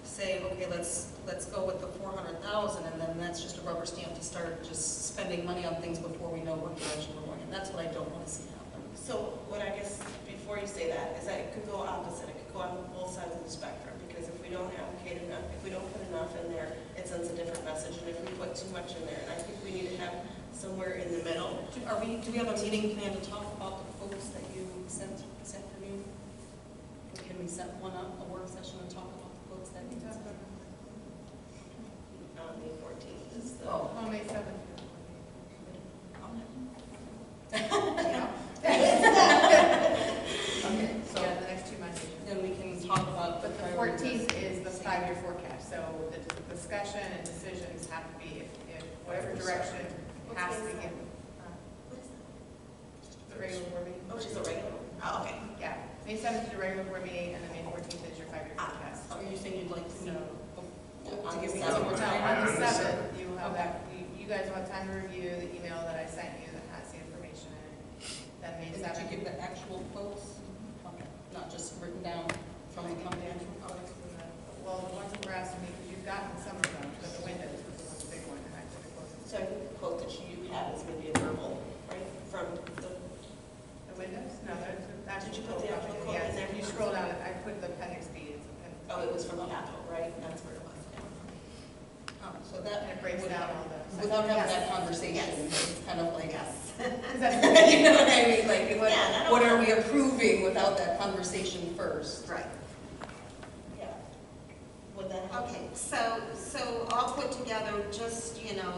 say, okay, let's go with the 400,000, and then that's just a rubber stamp to start just spending money on things before we know what direction we're going in. That's what I don't want to see happen. So what I guess, before you say that, is that it could go opposite. It could go on both sides of the spectrum, because if we don't allocate enough, if we don't put enough in there, it sends a different message, and if we put too much in there, and I think we need to have somewhere in the middle. Do we have a meeting plan to talk about the quotes that you sent this afternoon? Can we set one up, a work session, and talk about the quotes that you sent? May 14th is the. Oh, May 7th. Yeah. Okay, so the next 2 months. Then we can talk about the But the priorities. 14th is the 5-year forecast, so the discussion and decisions have to be, if whatever direction has to give. What is that? The regular board meeting? Oh, she's a regular. Oh, okay. Yeah, May 7th is your regular board meeting, and then May 14th is your 5-year forecast. Are you saying you'd like to meet On to give the me some more 7th. time? On the On the 7th, you will have that, you guys will have time to review the email that I sent you that has the information in it. Then May Did you 7th. give the actual quotes? Okay, not just written down from the company? Well, the ones that were asked me, because you've gotten some of them, but the windows was the one big one, and I took the closest. So I think the quote that you have is going to be a verbal, right, from the. The windows? No, that's. Did you put the actual quote in there? Yeah, if you scroll down, I put the appendix B, it's appendix. Oh, it was from Capital, right? That's where it was. So that, And it breaks down all the. without having Yes. that conversation, it's kind of like, Is that- you know what I mean? Like, Yeah, what are we approving without that conversation first? Right. Yeah. Would that help? Okay, so I'll put together just, you know,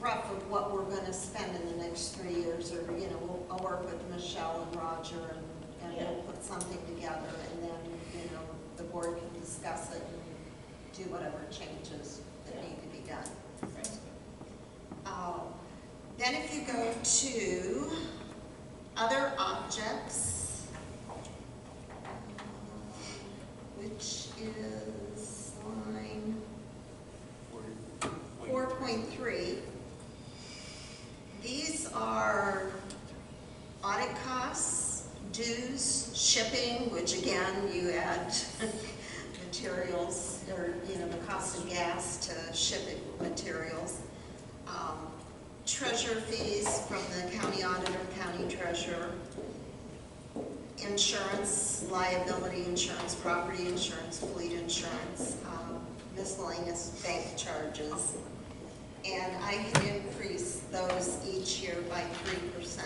rough of what we're gonna spend in the next 3 years, or, you know, I'll work with Michelle and Roger, and Yeah. we'll put something together, and then, you know, the board can discuss it and do whatever changes that need to be done. Then if you go to other objects, which is line 4.3. These are audit costs, dues, shipping, which again, you add materials, or, you know, the cost of gas to shipping materials. Treasurer fees from the county auditor, county treasurer. Insurance, liability insurance, property insurance, fleet insurance, miscellaneous bank charges. And I can increase those each year by 3%.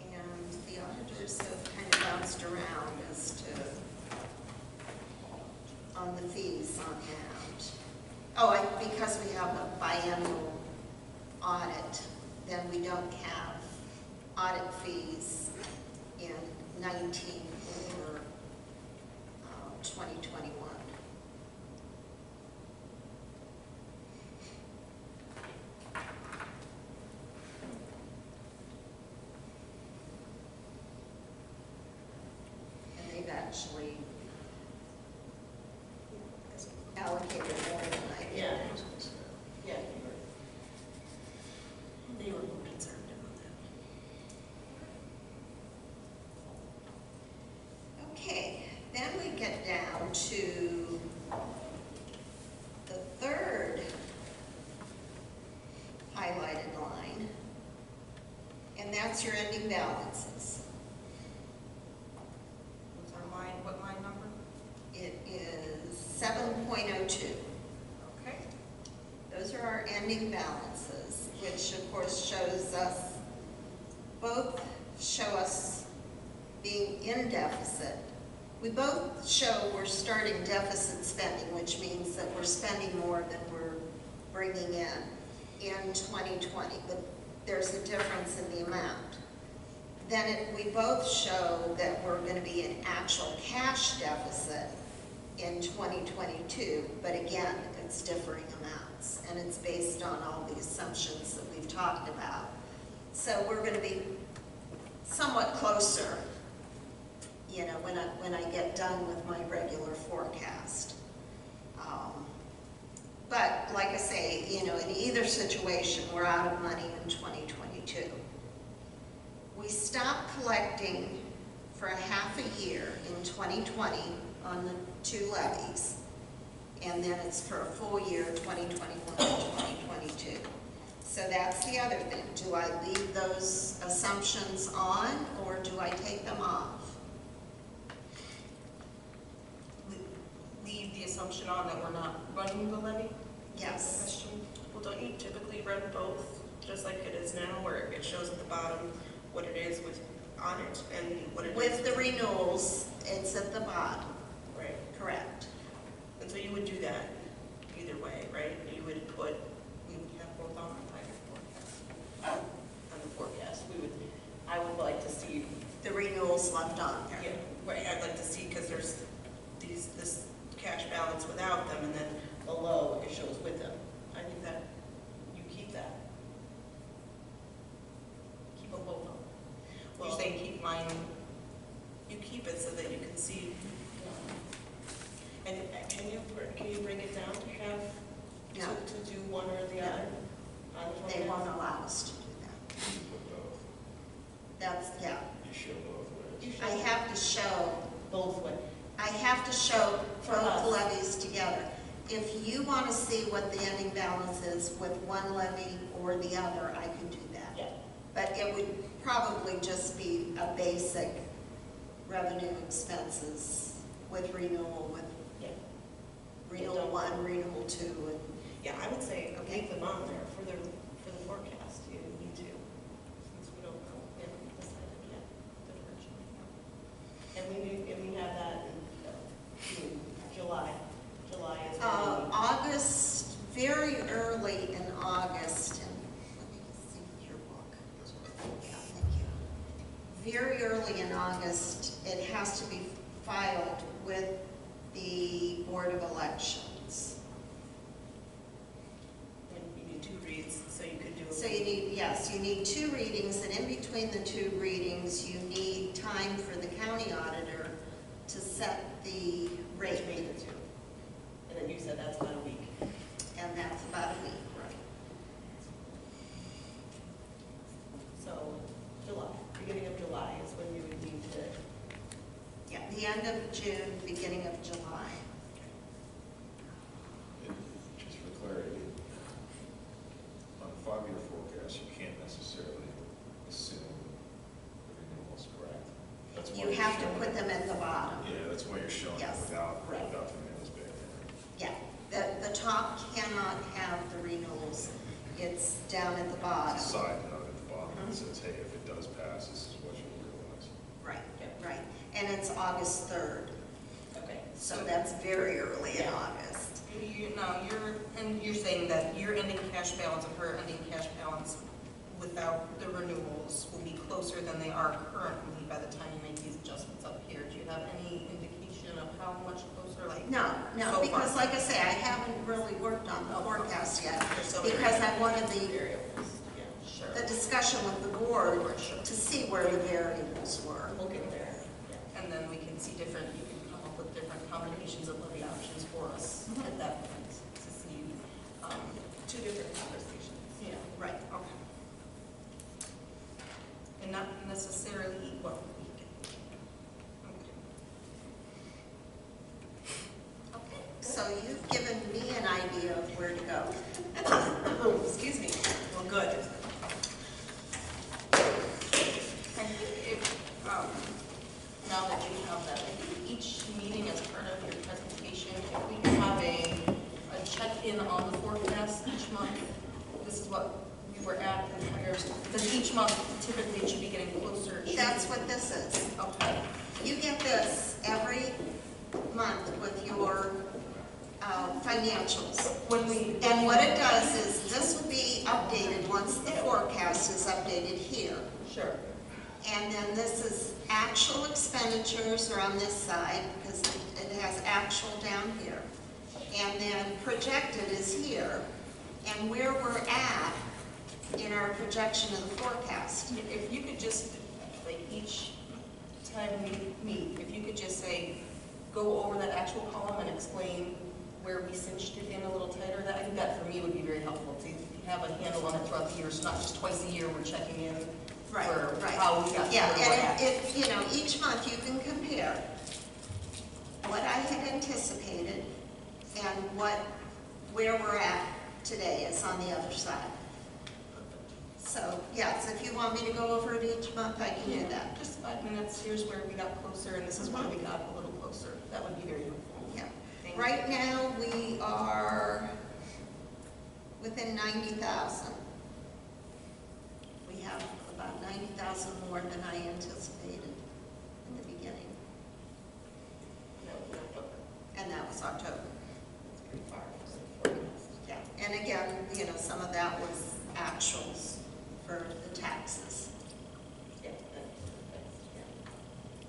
And the auditors have kind of bounced around as to, on the fees on that. Oh, because we have a biannual audit, then we don't have audit fees in 19 or 2021. And they've actually allocated more than I did. Yeah. Yeah. They were more concerned about that. Okay, then we get down to the third highlighted line, and that's your ending balances. What's our line, what line number? It is 7.02. Okay. Those are our ending balances, which of course shows us, both show us being in deficit. We both show we're starting deficit spending, which means that we're spending more than we're bringing in 2020, but there's a difference in the amount. Then we both show that we're going to be in actual cash deficit in 2022, but again, it's differing amounts, and it's based on all the assumptions that we've talked about. So we're going to be somewhat closer, you know, when I get done with my regular forecast. But like I say, you know, in either situation, we're out of money in 2022. We stopped collecting for a half a year in 2020 on the 2 levies, and then it's for a full year, 2021 and 2022. So that's the other thing. Do I leave those assumptions on, or do I take them off? Leave the assumption on that we're not running the levy? Yes. Question? Well, don't you typically run both, just like it is now, where it shows at the bottom what it is with on it and what it is? With the renewals, it's at the bottom, Right. correct? And so you would do that either way, right? You would put, we would have both on our forecast. On the forecast, I would like to see, The renewals left on there. yeah, right, I'd like to see, because there's this cash balance without them, and then below it shows with them. I think that you keep that. Keep them both on. You're Well, saying keep mine, you keep it so that you can see. And can you break it down to have, No. to do one or the No. other? On the They forecast? won't allow us to do that. Put both. That's, yeah. You show both ways. You I should have to show, both ways. I have to show For both us. levies together. If you want to see what the ending balance is with one levy or the other, I can do that. Yeah. But it would probably just be a basic revenue expenses with renewal, with Yeah. renewal 1, renewal 2, and Yeah, I would say Okay. leave them on there for the forecast. You need to, since we early in August, and let me see your book. Yeah, thank you. Very early in August, it has to be filed with the Board of Elections. And you need 2 reads, so you could do. So you need, yes, you need 2 readings, and in between the 2 readings, you need time for the county auditor to set the rate. And then you said that's about a week. And that's about a week. So July, beginning of July is when you would need to. Yeah, the end of June, beginning of July. And just for clarity, on a 5-year forecast, you can't necessarily assume the renewals, correct? That's why You you're have to showing- put them at the bottom. Yeah, that's why you're showing it Yes. without the Right. renewals back there. Yeah, the top cannot have the renewals. It's down at the It's a bottom. side note at the bottom that says, hey, if it does pass, this is what you'll realize. Right, right. And it's August 3rd, Okay. so that's very early in August. You're saying that your ending cash balance and her ending cash balance without the renewals will be closer than they are currently by the time you make these adjustments up here. Do you have any indication of how much closer, like? No, So because far. like I say, I haven't really worked on the forecast yet, So because I wanted Variables, yeah, sure. the discussion with the board Sure. to see where the variables were. We'll get there. Yeah. And then we can see different, you can come up with different combinations of levy options for us at that point to see 2 different conversations. Yeah, Right. okay. And not necessarily equal. Okay, so you've given me an idea of where to go. Excuse me. Well, good. And if, now that you have that, maybe each meeting as part of your presentation, if we can have a check-in on the forecast each month, this is what we were at, because each month typically it should be getting closer. That's what this is. Okay. You get this every month with your financials. And what it does is, this will be updated once the forecast is updated here. Sure. And then this is actual expenditures are on this side, because it has actual down here. And then projected is here, and where we're at in our projection of the forecast. If you could just, like, each time we meet, if you could just say, go over that actual column and explain where we cinched it in a little tighter, I think that for me would be very helpful to have a handle on it throughout the year, so not just twice a year we're checking in Right, for right. how we got Yeah, where we're at. and you know, each month you can compare what I had anticipated and where we're at today is on the other side. So, yes, if you want me to go over it each month, I can do that. Just 5 minutes, here's where we got closer, and this is why we got a little closer. That would be very helpful. Yeah. Thank you. Right now, we are within 90,000. We have about 90,000 more than I anticipated in the beginning, and that was October. It's pretty far from the forecast. Yeah, and again, you know, some of that was actuals for the taxes. Yeah.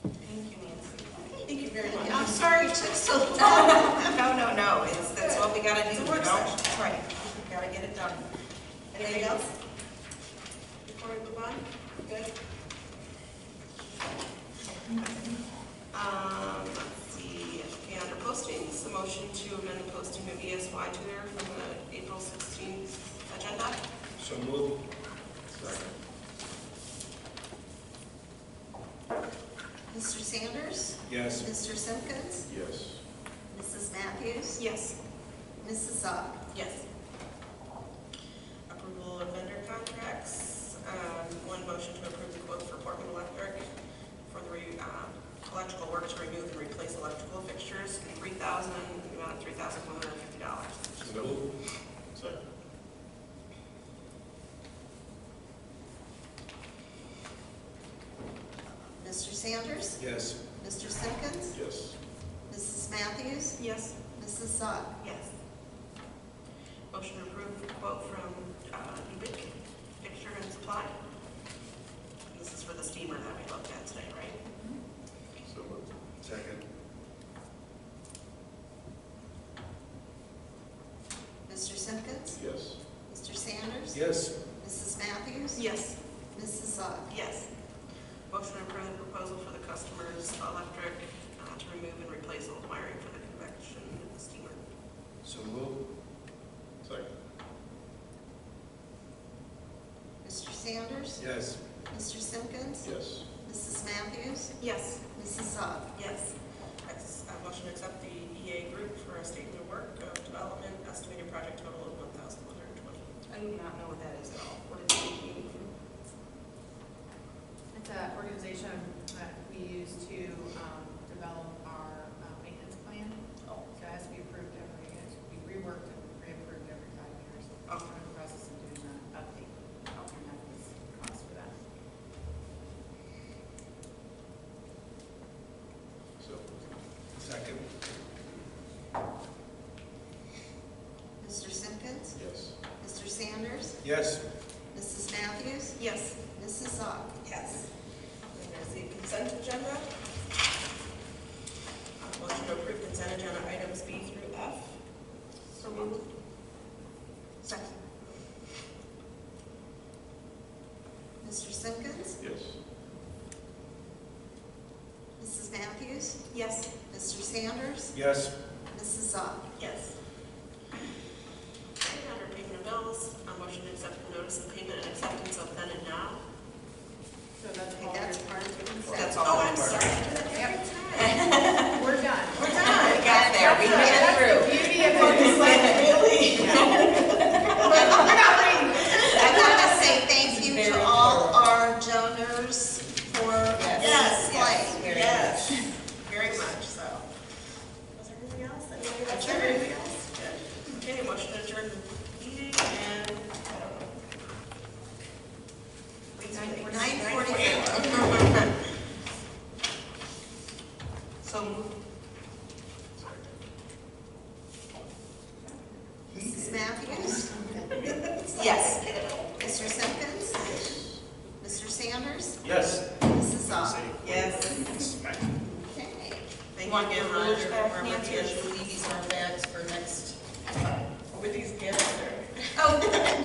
Thank you, Nancy. Thank you very much. I'm sorry it took so long. No, that's what we gotta do. It's a work you know? session. Right, we gotta get it done. Anything else before we move on? Good. Let's see, okay, under postings, a motion to amend the posting of ESY tutor from the April 16th agenda. So moved. Mr. Sanders? Yes. Mr. Simpkins? Yes. Mrs. Matthews? Yes. Mrs. Zopp? Yes. Approval of vendor contracts, one motion to approve the quote for Portland Electric for the electrical work to remove and replace electrical fixtures, $3,000, the amount of $3,150. So moved. Second. Mr. Sanders? Yes. Mr. Simpkins? Yes. Mrs. Matthews? Yes. Mrs. Zopp? Yes. Motion to approve Yes. Mrs. Matthews? Yes. Mrs. Zod? Yes. Motion to approve the proposal for the customer's electric to remove and replace old wiring for the convection steamer. So moved. Second. Mr. Sanders? Yes. Mr. Simpkins? Yes. Mrs. Matthews? Yes. Mrs. Zod? Yes. Motion to accept the EA group for a statement of work of development, estimated project total of $1,120. I do not know what that is at all. What is it? It's an organization that we use to develop our maintenance plan. Oh. So it has to be approved every, it has to be reworked and reapproved every 5 years. Okay. We're in the process of doing that update. And that is cost for that. So. Second. Mr. Simpkins? Yes. Mr. Sanders? Yes. Mrs. Matthews? Yes. Mrs. Zod? Yes. And there's the consent agenda. Motion to approve consent agenda items B through F. So moved. Second. Mr. Simpkins? Yes. Mrs. Matthews? Yes. Mr. Sanders? Yes. Mrs. Zod? Yes. Okay, under payment of bills, a motion to accept the notice of payment and acceptance of then and now. So that's Okay, all. that's part of the consent. That's all. Oh, I'm sorry. I do that every time. We're done. We're done. We got there. We made it That's through. the beauty of this. Really? I want to say thank you to all our donors for Yes, display. Yes, very much so. Was there anything else? Anybody else have anything else? Good. Okay, motion to adjourn the meeting and, I don't know. Wait, 9:44. So moved. Mrs. Matthews? Yes.